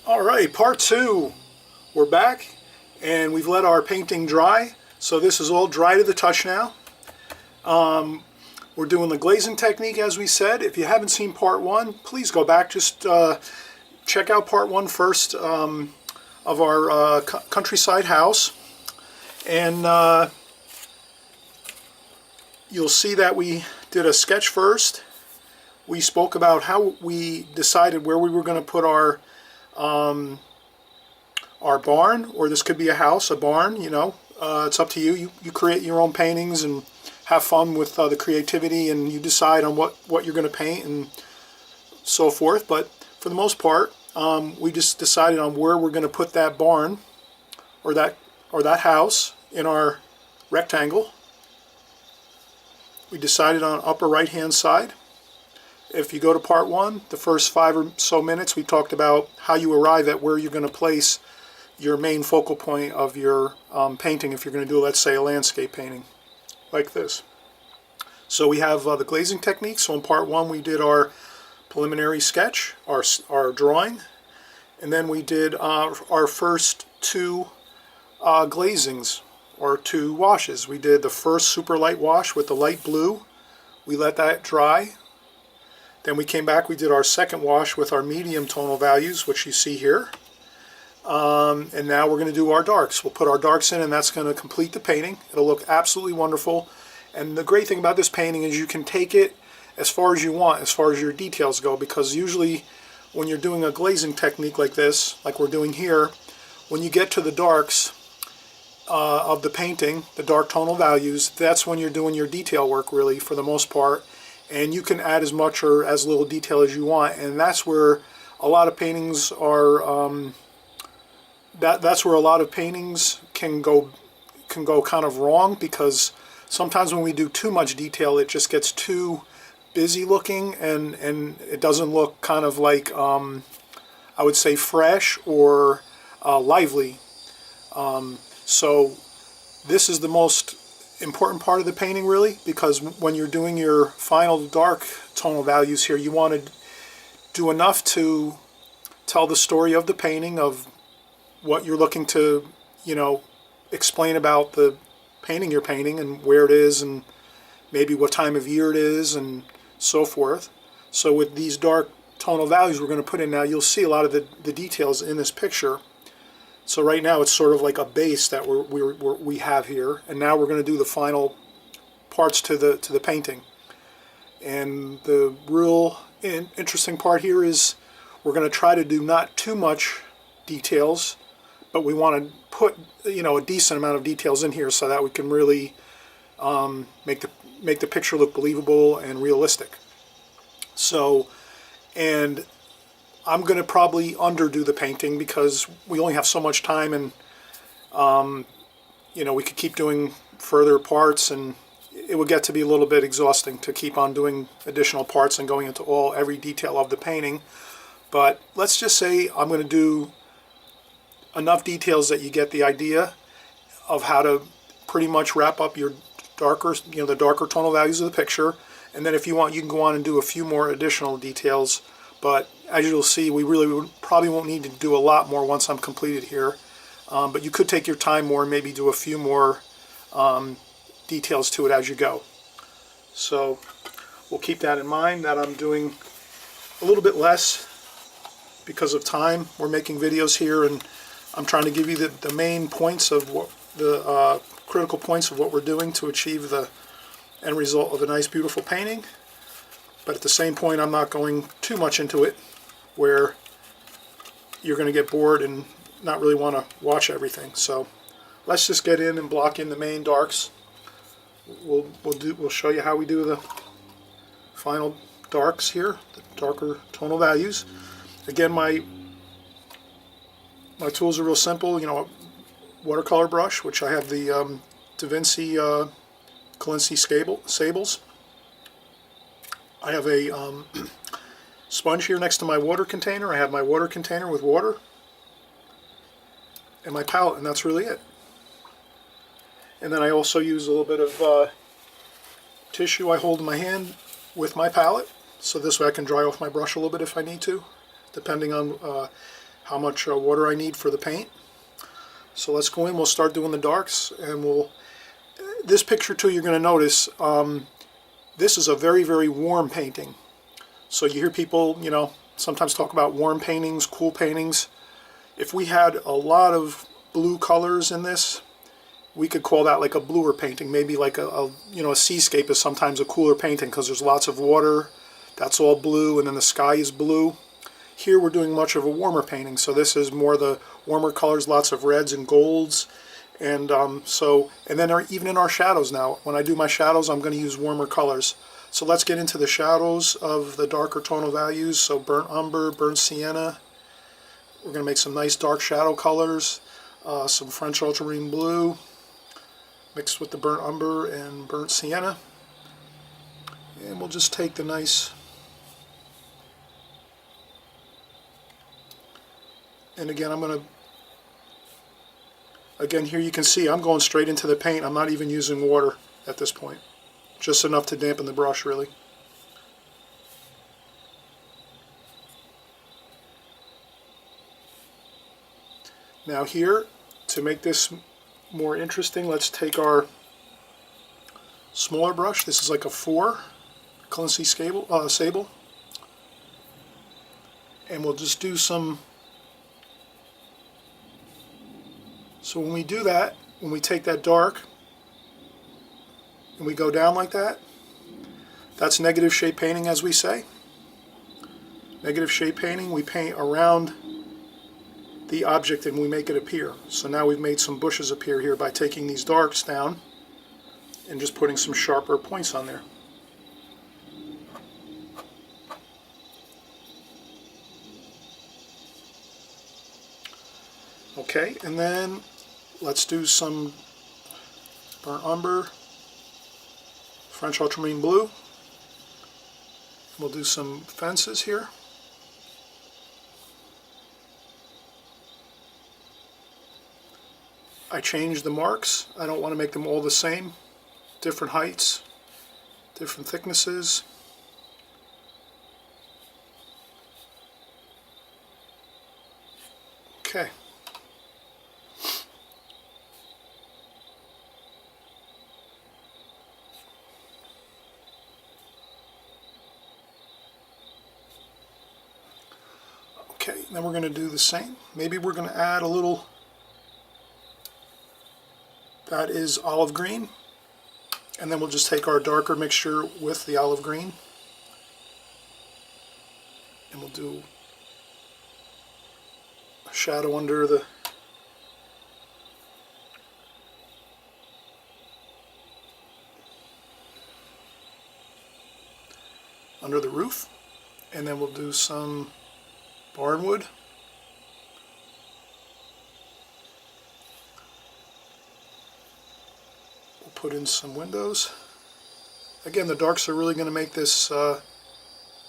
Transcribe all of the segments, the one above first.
Alright, part two. We're back and we've let our painting dry. So this is all dry to the touch now. We're doing the glazing technique as we said. If you haven't seen part one, please go back. Just check out part one first of our countryside house. And you'll see that we did a sketch first. We spoke about how we decided where we were going to put our barn, or this could be a house, a barn, you know. It's up to you. You create your own paintings and have fun with the creativity, and you decide on what you're going to paint and so forth. But for the most part, we just decided on where we're going to put that barn or that house in our rectangle. We decided on upper right hand side. If you go to part one, the first 5 or so minutes, we talked about how you arrive at where you're going to place your main focal point of your painting if you're going to do, let's say, a landscape painting like this. So we have the glazing technique. So in part one, we did our preliminary sketch, our drawing, and then we did our first two glazings, or two washes. We did the first super light wash with the light blue. We let that dry. Then we came back, we did our second wash with our medium tonal values, which you see here. And now we're going to do our darks. We'll put our darks in, and that's going to complete the painting. It'll look absolutely wonderful. And the great thing about this painting is you can take it as far as you want, as far as your details go, because usually when you're doing a glazing technique like this, like we're doing here, when you get to the darks of the painting, the dark tonal values, that's when you're doing your detail work, really, for the most part. And you can add as much or as little detail as you want, and that's where a lot of paintings are. That's where a lot of paintings can go kind of wrong, because sometimes when we do too much detail, it just gets too busy looking, and it doesn't look kind of like I would say fresh or lively. So this is the most important part of the painting, really, because when you're doing your final dark tonal values here, you want to do enough to tell the story of the painting, of what you're looking to, you know, explain about the painting you're painting and where it is and maybe what time of year it is and so forth. So with these dark tonal values we're going to put in now, you'll see a lot of the details in this picture. So right now it's sort of like a base that we have here, and now we're going to do the final parts to the painting. And the real interesting part here is we're going to try to do not too much details, but we want to put, you know, a decent amount of details in here so that we can really make the picture look believable and realistic. So, and I'm going to probably underdo the painting because we only have so much time, and you know, we could keep doing further parts, and it would get to be a little bit exhausting to keep on doing additional parts and going into every detail of the painting. But let's just say I'm going to do enough details that you get the idea of how to pretty much wrap up your darker, you know, the darker tonal values of the picture. And then if you want, you can go on and do a few more additional details. But as you'll see, we really probably won't need to do a lot more once I'm completed here. But you could take your time more and maybe do a few more details to it as you go. So we'll keep that in mind, that I'm doing a little bit less because of time. We're making videos here, and I'm trying to give you the main points of what the critical points of what we're doing to achieve the end result of a nice, beautiful painting. But at the same point, I'm not going too much into it where you're going to get bored and not really want to watch everything. So let's just get in and block in the main darks. We'll show you how we do the final darks here, the darker tonal values. Again, my tools are real simple. You know, a watercolor brush, which I have the Da Vinci Colinci Sables. I have a sponge here next to my water container. I have my water container with water and my palette, and that's really it. And then I also use a little bit of tissue I hold in my hand with my palette, so this way I can dry off my brush a little bit if I need to, depending on how much water I need for the paint. So let's go in, we'll start doing the darks, and this picture too, you're going to notice, this is a very, very warm painting. So you hear people, you know, sometimes talk about warm paintings, cool paintings. If we had a lot of blue colors in this, we could call that like a bluer painting. Maybe like a seascape is sometimes a cooler painting because there's lots of water, that's all blue, and then the sky is blue. Here we're doing much of a warmer painting, so this is more the warmer colors, lots of reds and golds, and then even in our shadows now, when I do my shadows, I'm going to use warmer colors. So let's get into the shadows of the darker tonal values. So burnt umber, burnt sienna. We're going to make some nice dark shadow colors, some French ultramarine blue mixed with the burnt umber and burnt sienna, and we'll just take the nice. And again, here you can see I'm going straight into the paint. I'm not even using water at this point. Just enough to dampen the brush, really. Now here, to make this more interesting, let's take our smaller brush. This is like a 4 Clancy Sable. And we'll just do some. So when we do that, when we take that dark and we go down like that, that's negative shape painting, as we say. Negative shape painting, we paint around the object and we make it appear. So now we've made some bushes appear here by taking these darks down and just putting some sharper points on there. Okay, and then let's do some burnt umber, French ultramarine blue. We'll do some fences here. I changed the marks. I don't want to make them all the same. Different heights, different thicknesses. Okay. Okay, then we're going to do the same. Maybe we're going to add a little, that is olive green, and then we'll just take our darker mixture with the olive green, and we'll do a shadow under the roof, and then we'll do some barnwood. We'll put in some windows. Again, the darks are really going to make this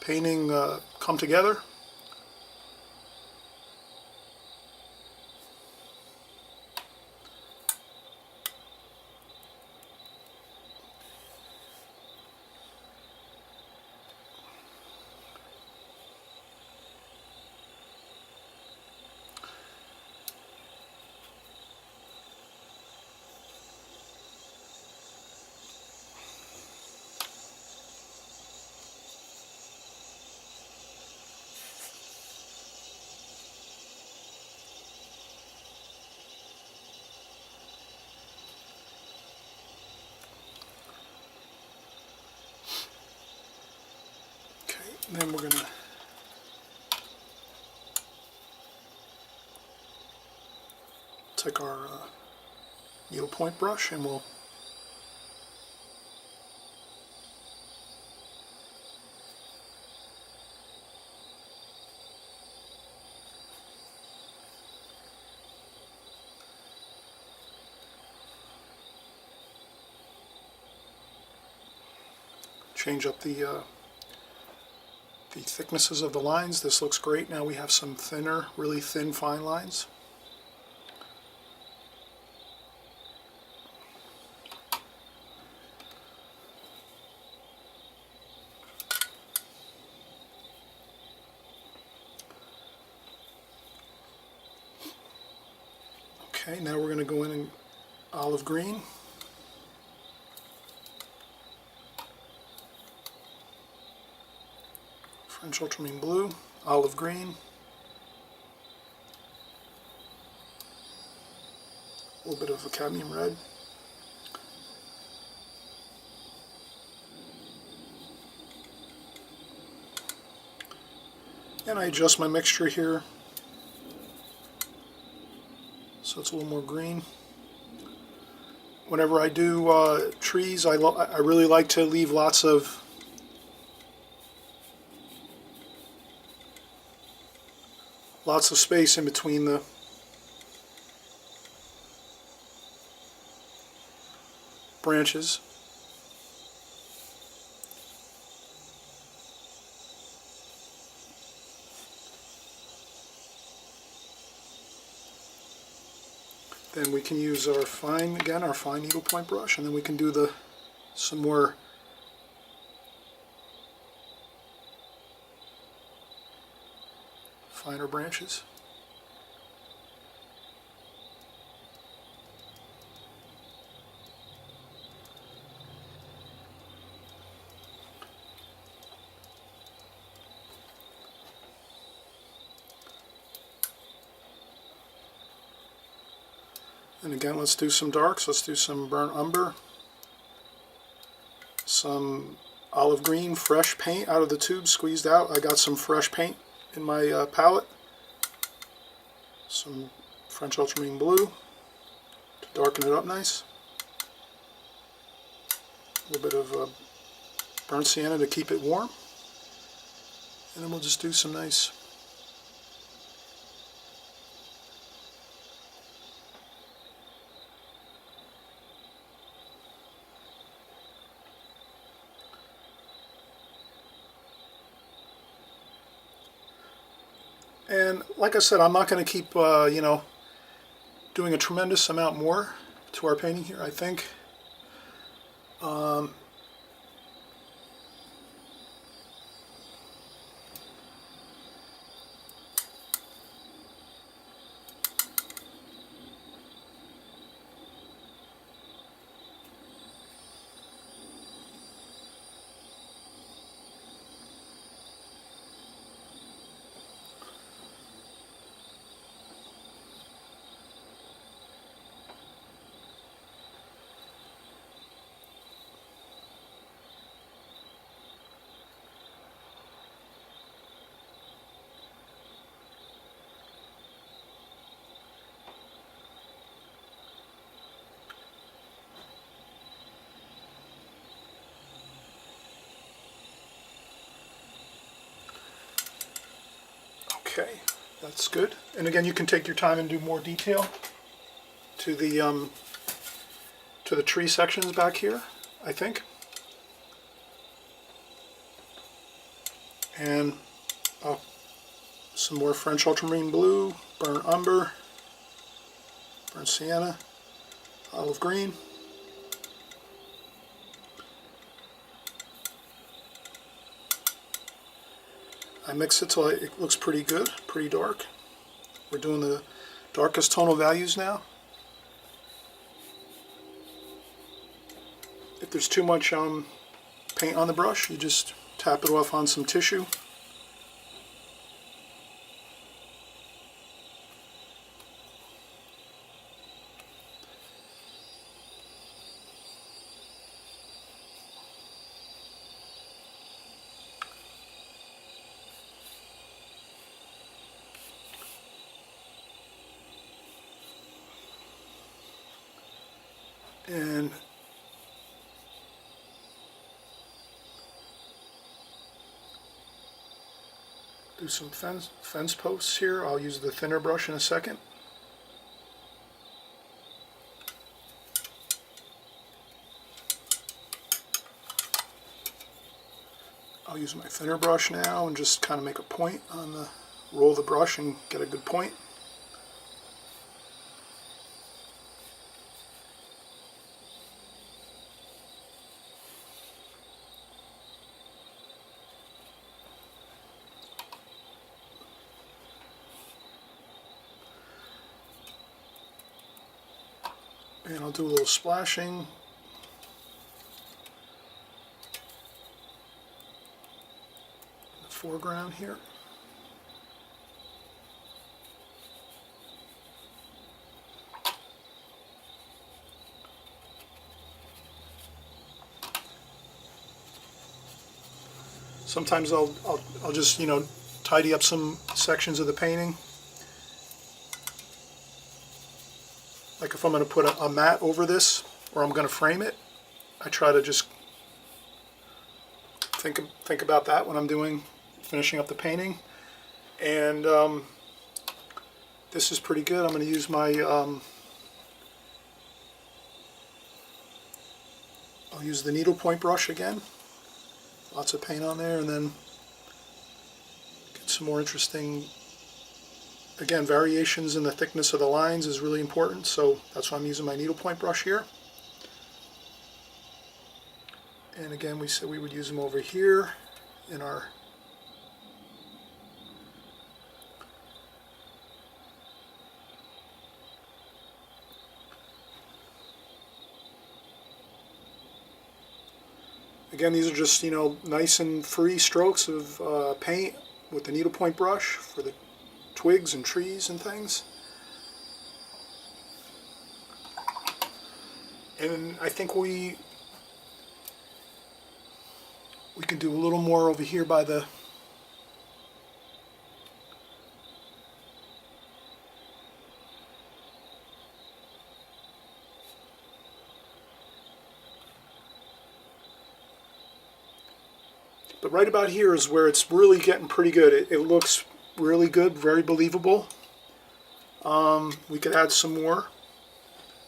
painting come together. And then we're going to take our needlepoint brush and we'll change up the thicknesses of the lines. This looks great. Now we have some thinner, really thin, fine lines. Okay, now we're going to go in olive green. French ultramarine blue, olive green, a little bit of a cadmium red. And I adjust my mixture here so it's a little more green. Whenever I do trees, I really like to leave lots of space in between the branches. Then we can use our fine needlepoint brush, and then we can do some more finer branches. And again, let's do some darks. Let's do some burnt umber, some olive green fresh paint out of the tube, squeezed out. I got some fresh paint in my palette. Some French ultramarine blue to darken it up nice. A little bit of burnt sienna to keep it warm. And then we'll just do some nice And like I said, I'm not going to keep, you know, doing a tremendous amount more to our painting here, I think. Okay, that's good. And again, you can take your time and do more detail to the tree sections back here, I think. And some more French ultramarine blue, burnt umber, burnt sienna, olive green. I mix it till it looks pretty good, pretty dark. We're doing the darkest tonal values now. If there's too much paint on the brush, you just tap it off on some tissue. And do some fence posts here. I'll use the thinner brush in a second. I'll use my thinner brush now and just kind of make a point on the roll of the brush and get a good point. And I'll do a little splashing. In the foreground here. Sometimes I'll just, you know, tidy up some sections of the painting. Like if I'm going to put a mat over this, or I'm going to frame it, I try to just think about that when I'm finishing up the painting. And this is pretty good. I'm going to use my I'll use the needlepoint brush again. Lots of paint on there, and then get some more interesting, again, variations in the thickness of the lines is really important, so that's why I'm using my needlepoint brush here. And again, we said we would use them over here in our Again, these are just, you know, nice and free strokes of paint with the needlepoint brush for the twigs and trees and things. And I think we can do a little more over here by the But right about here is where it's really getting pretty good. It looks really good, very believable. We could add some more,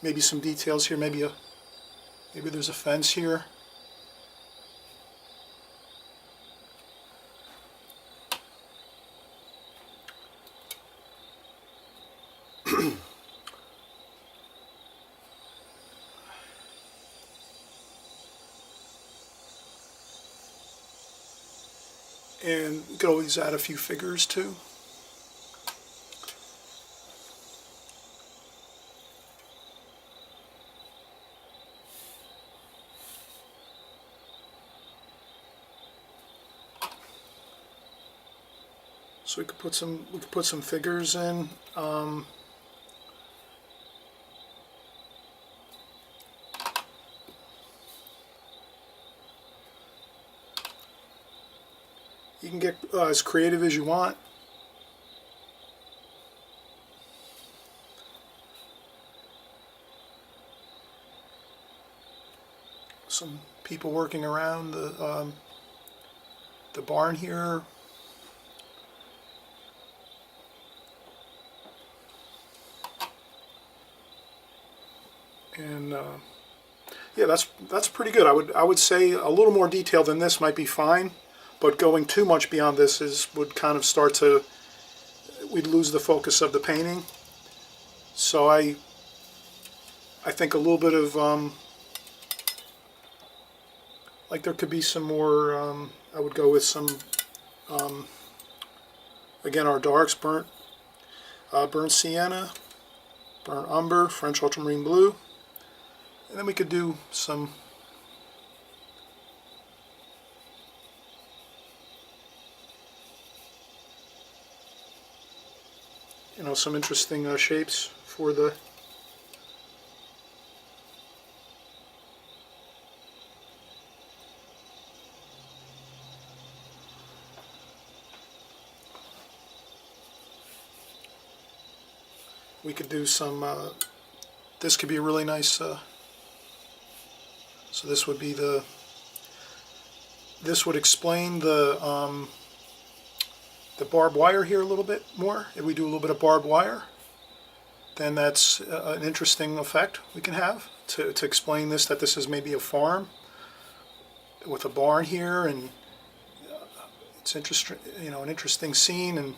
maybe some details here. Maybe there's a fence here. And you could always add a few figures too. So we could put some figures in. You can get as creative as you want. Some people working around the barn here. And yeah, that's pretty good. I would say a little more detail than this might be fine. But going too much beyond this would kind of we'd lose the focus of the painting. So I think a little bit of, like there could be some more, I would go with some, again, our darks, burnt sienna, burnt umber, French ultramarine blue, and then we could do some some interesting shapes for the we could do some this could be a really nice so this would be this would explain the barbed wire here a little bit more. If we do a little bit of barbed wire, then that's an interesting effect we can have to explain this, that this is maybe a farm with a barn here, and it's interesting, an interesting scene.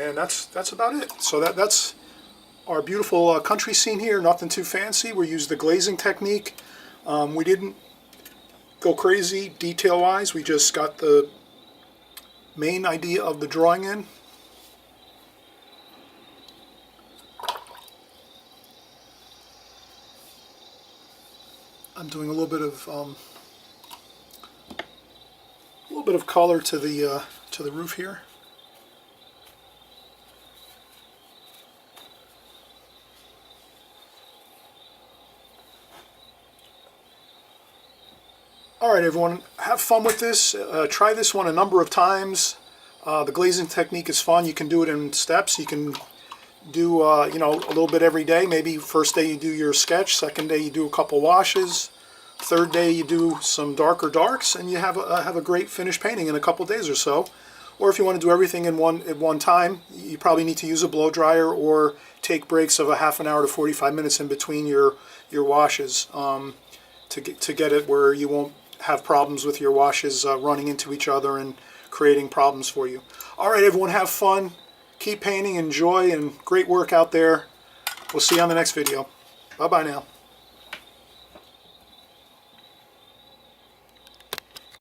And that's about it. So that's our beautiful country scene here. Nothing too fancy. We used the glazing technique. We didn't go crazy detail-wise. We just got the main idea of the drawing in. I'm doing a little bit of color to the roof here. All right, everyone, have fun with this. Try this one a number of times. The glazing technique is fun. You can do it in steps. You can do you know, a little bit every day. Maybe first day you do your sketch, second day you do a couple washes, third day you do some darker darks, and you have a great finished painting in a couple days or so. Or if you want to do everything at one time, you probably need to use a blow dryer or take breaks of a half an hour to 45 minutes in between your washes to get it where you won't have problems with your washes running into each other and creating problems for you. All right, everyone, have fun. Keep painting, enjoy, and great work out there. We'll see you on the next video. Bye-bye now.